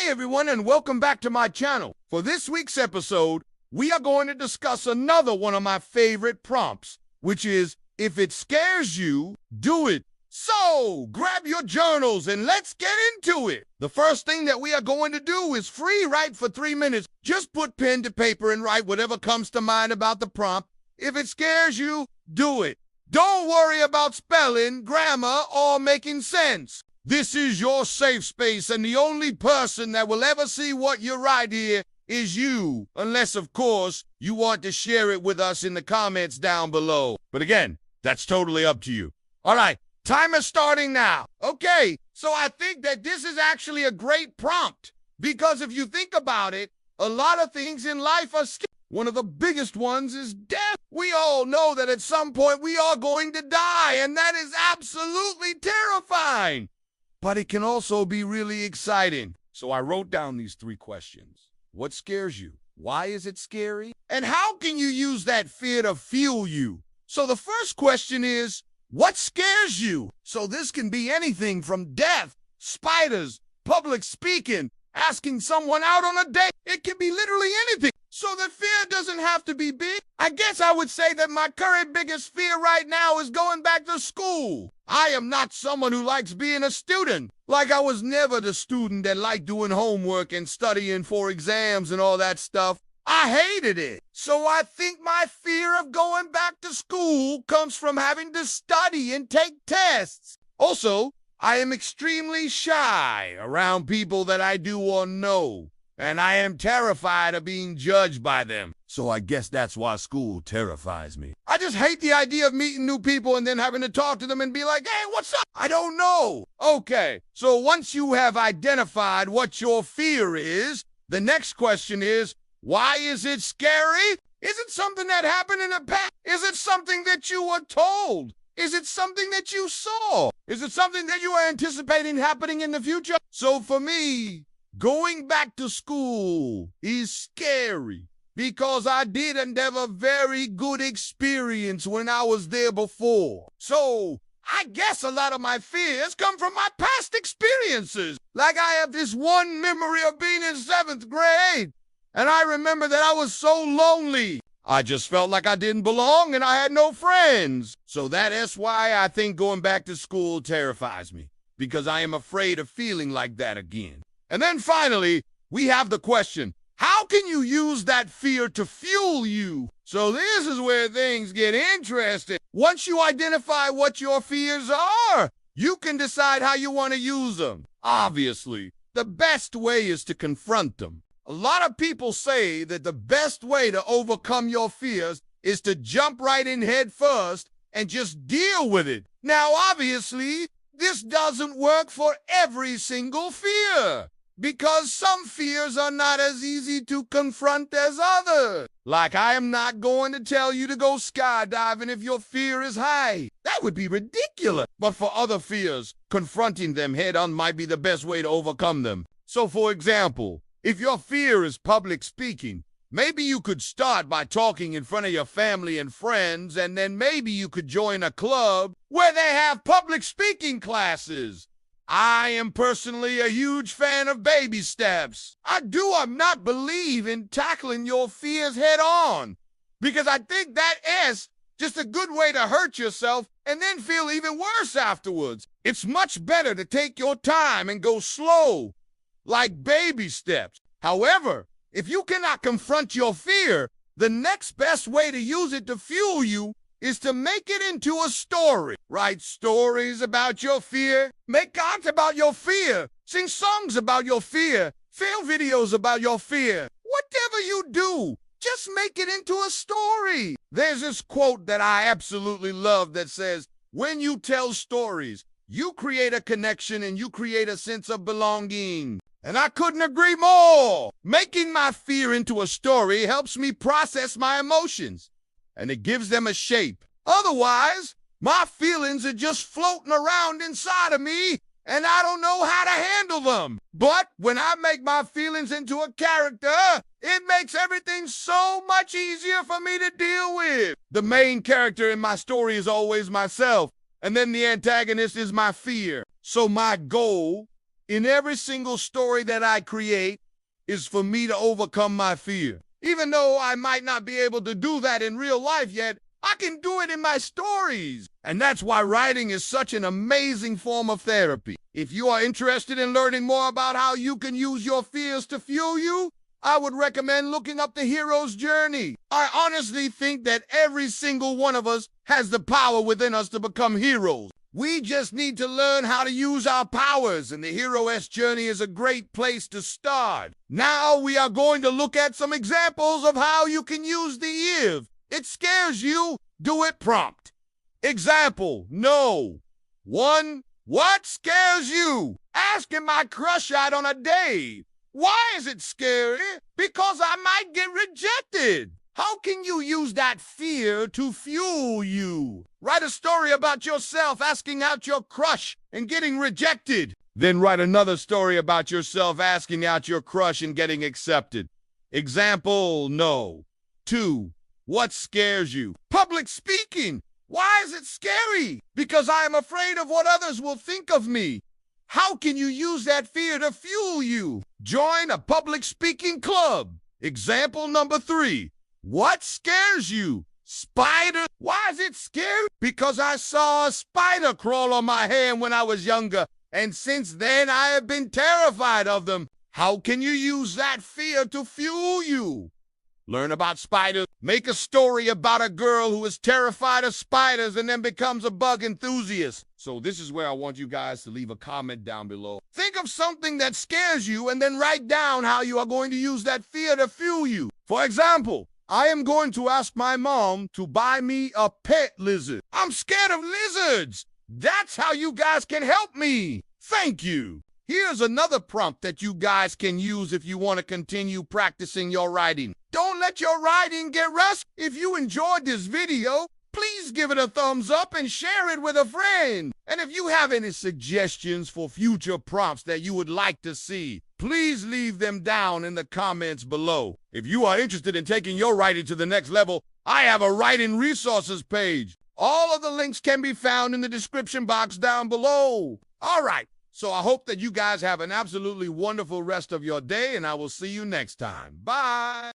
Hi everyone and welcome back to my channel. For this week's episode, we are going to discuss another one of my favorite prompts, which is, if it scares you, do it. So, grab your journals and let's get into it. The first thing that we are going to do is free write for 3 minutes. Just put pen to paper and write whatever comes to mind about the prompt. If it scares you, do it. Don't worry about spelling, grammar, or making sense. This is your safe space, and the only person that will ever see what you write here is you, unless, of course, you want to share it with us in the comments down below. But again, that's totally up to you. All right, timer starting now. Okay, so I think that this is actually a great prompt, because if you think about it, a lot of things in life are scary. One of the biggest ones is death. We all know that at some point we are going to die, and that is absolutely terrifying. But it can also be really exciting. So I wrote down these 3 questions. What scares you? Why is it scary? And how can you use that fear to fuel you? So the first question is, what scares you? So this can be anything from death, spiders, public speaking, asking someone out on a date. It can be literally anything. So the fear doesn't have to be big. I guess I would say that my current biggest fear right now is going back to school. I am not someone who likes being a student. Like, I was never the student that liked doing homework and studying for exams and all that stuff. I hated it. So I think my fear of going back to school comes from having to study and take tests. Also, I am extremely shy around people that I do or know, and I am terrified of being judged by them. So I guess that's why school terrifies me. I just hate the idea of meeting new people and then having to talk to them and be like, hey, what's up? I don't know. Okay, so once you have identified what your fear is, the next question is, why is it scary? Is it something that happened in the past? Is it something that you were told? Is it something that you saw? Is it something that you are anticipating happening in the future? So for me, going back to school is scary because I didn't have a very good experience when I was there before. So I guess a lot of my fears come from my past experiences. Like, I have this one memory of being in 7th grade, and I remember that I was so lonely. I just felt like I didn't belong and I had no friends. So that's why I think going back to school terrifies me, because I am afraid of feeling like that again. And then finally, we have the question, how can you use that fear to fuel you? So this is where things get interesting. Once you identify what your fears are, you can decide how you want to use them. Obviously, the best way is to confront them. A lot of people say that the best way to overcome your fears is to jump right in head first and just deal with it. Now, obviously, this doesn't work for every single fear, because some fears are not as easy to confront as others. Like, I am not going to tell you to go skydiving if your fear is high. That would be ridiculous. But for other fears, confronting them head on might be the best way to overcome them. So, for example, if your fear is public speaking, maybe you could start by talking in front of your family and friends, and then maybe you could join a club where they have public speaking classes. I am personally a huge fan of baby steps. I do not believe in tackling your fears head on, because I think that is just a good way to hurt yourself and then feel even worse afterwards. It's much better to take your time and go slow, like baby steps. However, if you cannot confront your fear, the next best way to use it to fuel you is to make it into a story. Write stories about your fear, make content about your fear, sing songs about your fear, film videos about your fear. Whatever you do, just make it into a story. There's this quote that I absolutely love that says, when you tell stories, you create a connection and you create a sense of belonging. And I couldn't agree more. Making my fear into a story helps me process my emotions, and it gives them a shape. Otherwise, my feelings are just floating around inside of me, and I don't know how to handle them. But when I make my feelings into a character, it makes everything so much easier for me to deal with. The main character in my story is always myself, and then the antagonist is my fear. So my goal in every single story that I create is for me to overcome my fear. Even though I might not be able to do that in real life yet, I can do it in my stories. And that's why writing is such an amazing form of therapy. If you are interested in learning more about how you can use your fears to fuel you, I would recommend looking up The Hero's Journey. I honestly think that every single one of us has the power within us to become heroes. We just need to learn how to use our powers, and The Hero's Journey is a great place to start. Now we are going to look at some examples of how you can use the if it scares you, do it prompt. Example, no. 1. What scares you? Asking my crush out on a date. Why is it scary? Because I might get rejected. How can you use that fear to fuel you? Write a story about yourself asking out your crush and getting rejected. Then write another story about yourself asking out your crush and getting accepted. Example, no. 2. What scares you? Public speaking. Why is it scary? Because I am afraid of what others will think of me. How can you use that fear to fuel you? Join a public speaking club. Example number 3. What scares you? Spider. Why is it scary? Because I saw a spider crawl on my hand when I was younger, and since then I have been terrified of them. How can you use that fear to fuel you? Learn about spiders. Make a story about a girl who is terrified of spiders and then becomes a bug enthusiast. So this is where I want you guys to leave a comment down below. Think of something that scares you and then write down how you are going to use that fear to fuel you. For example, I am going to ask my mom to buy me a pet lizard. I'm scared of lizards. That's how you guys can help me. Thank you. Here's another prompt that you guys can use if you want to continue practicing your writing. Don't let your writing get rusty. If you enjoyed this video, please give it a thumbs up and share it with a friend. And if you have any suggestions for future prompts that you would like to see, please leave them down in the comments below. If you are interested in taking your writing to the next level, I have a writing resources page. All of the links can be found in the description box down below. All right. So I hope that you guys have an absolutely wonderful rest of your day, and I will see you next time. Bye.